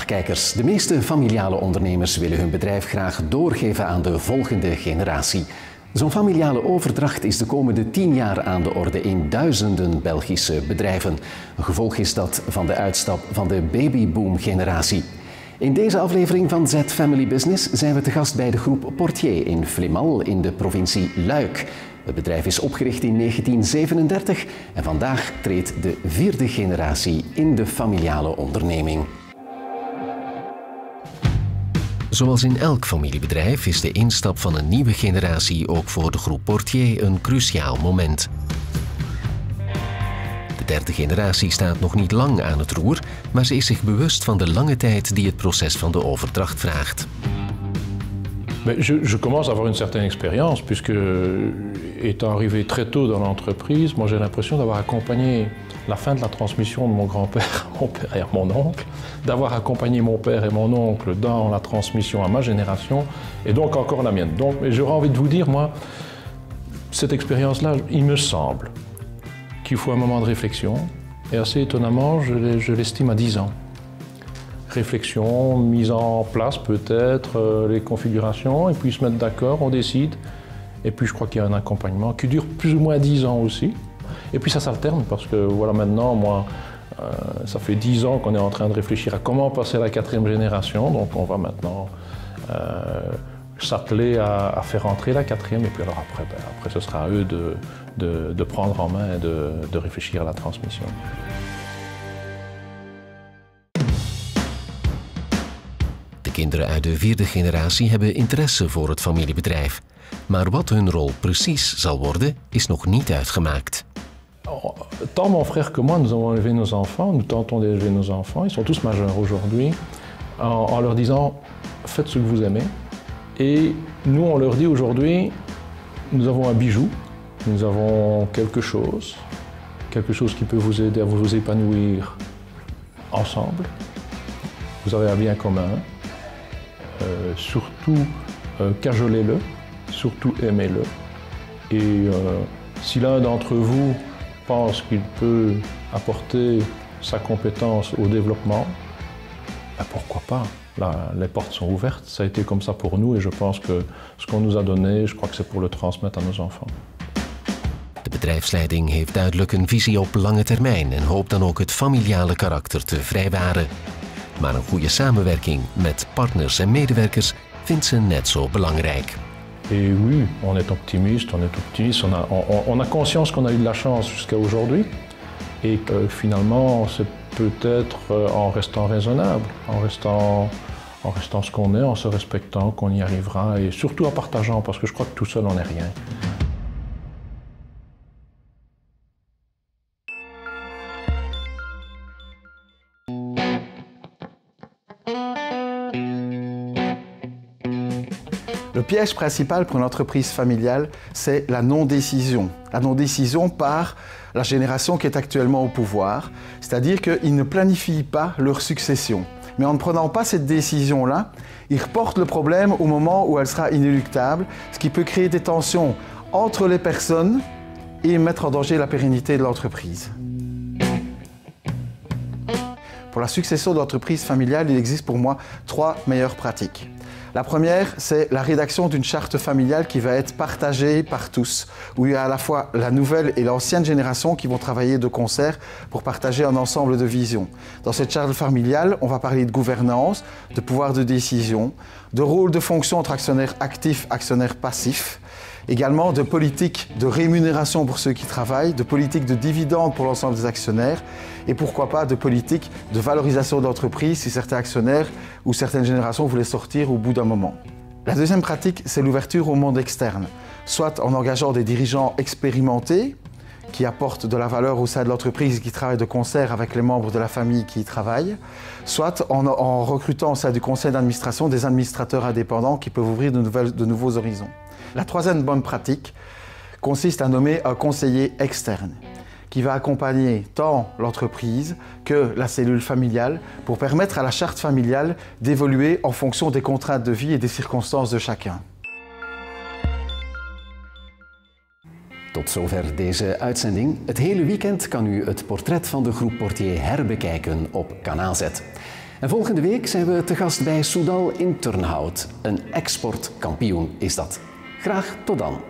kijkers, de meeste familiale ondernemers willen hun bedrijf graag doorgeven aan de volgende generatie. Zo'n familiale overdracht is de komende 10 jaar aan de orde in duizenden Belgische bedrijven. Een gevolg is dat van de uitstap van de babyboom-generatie. In deze aflevering van Z Family Business zijn we te gast bij de groep Portier in Flémal in de provincie Luik. Het bedrijf is opgericht in 1937 en vandaag treedt de 4e generatie in de familiale onderneming. Zoals in elk familiebedrijf is de instap van een nieuwe generatie ook voor de groep Portier een cruciaal moment. De 3e generatie staat nog niet lang aan het roer, maar ze is zich bewust van de lange tijd die het proces van de overdracht vraagt. Je commence à avoir une certaine expérience, puisque étant arrivé très tôt dans l'entreprise, moi j'ai l'impression d'avoir accompagné la fin de la transmission de mon grand-père à mon père et à mon oncle, d'avoir accompagné mon père et mon oncle dans la transmission à ma génération, et donc encore la mienne. Donc j'aurais envie de vous dire, moi, cette expérience-là, il me semble qu'il faut un moment de réflexion, et assez étonnamment, je l'estime à 10 ans. Réflexion, mise en place peut-être, les configurations, et puis se mettre d'accord, on décide. Et puis je crois qu'il y a un accompagnement qui dure plus ou moins 10 ans aussi. Et puis ça s'alterne parce que voilà, maintenant, moi, ça fait 10 ans qu'on est en train de réfléchir à comment passer à la 4e génération. Donc on va maintenant s'atteler à faire entrer la 4e. Et puis alors après ce sera à eux de prendre en main et de réfléchir à la transmission. De kinderen uit de 4e generatie hebben interesse voor het familiebedrijf. Maar wat hun rol precies zal worden, is nog niet uitgemaakt. Tant mon frère que moi, nous avons élevé nos enfants, nous tentons d'élever nos enfants, ils sont tous majeurs aujourd'hui, en leur disant « faites ce que vous aimez ». Et nous, on leur dit aujourd'hui, nous avons un bijou, nous avons quelque chose qui peut vous aider à vous épanouir ensemble. Vous avez un bien commun. Surtout cajolez-le, surtout aimez-le. Et si l'un d'entre vous pense qu'il peut apporter sa compétence au développement, ben pourquoi pas? Là, les portes sont ouvertes. Ça a été comme ça pour nous et je pense que ce qu'on nous a donné, je crois que c'est pour le transmettre à nos enfants. De bedrijfsleiding heeft duidelijk een visie op lange termijn en hoopt dan ook het familiale karakter te vrijwaren. Maar een goede samenwerking met partners en medewerkers vindt ze net zo belangrijk. Et oui, on est optimiste, on a conscience qu'on a eu de la chance jusqu'à aujourd'hui et que finalement c'est peut-être en restant raisonnable, en restant ce qu'on est, en se respectant qu'on y arrivera et surtout en partageant parce que je crois que tout seul on n'est rien. Le piège principal pour une entreprise familiale, c'est la non-décision. La non-décision par la génération qui est actuellement au pouvoir, c'est-à-dire qu'ils ne planifient pas leur succession. Mais en ne prenant pas cette décision-là, ils reportent le problème au moment où elle sera inéluctable, ce qui peut créer des tensions entre les personnes et mettre en danger la pérennité de l'entreprise. Pour la succession d'entreprise familiale, il existe pour moi 3 meilleures pratiques. La première, c'est la rédaction d'une charte familiale qui va être partagée par tous, où il y a à la fois la nouvelle et l'ancienne génération qui vont travailler de concert pour partager un ensemble de visions. Dans cette charte familiale, on va parler de gouvernance, de pouvoir de décision, de rôle de fonction entre actionnaires actifs, actionnaires passifs, également de politique de rémunération pour ceux qui travaillent, de politique de dividendes pour l'ensemble des actionnaires et pourquoi pas de politique de valorisation de l'entreprise si certains actionnaires ou certaines générations voulaient sortir au bout d'un moment. La deuxième pratique, c'est l'ouverture au monde externe, soit en engageant des dirigeants expérimentés qui apportent de la valeur au sein de l'entreprise et qui travaillent de concert avec les membres de la famille qui y travaillent, soit en recrutant au sein du conseil d'administration des administrateurs indépendants qui peuvent ouvrir de nouveaux horizons. La troisième bonne pratique consiste à nommer un conseiller externe qui va accompagner tant l'entreprise que la cellule familiale pour permettre à la charte familiale d'évoluer en fonction des contraintes de vie et des circonstances de chacun. Tot zover deze uitzending. Het hele weekend kan u het portret van de groep Portier herbekijken op Kanaal Z. En volgende week zijn we te gast bij Soudal in Turnhout. Een exportkampioen is dat. Graag tot dan.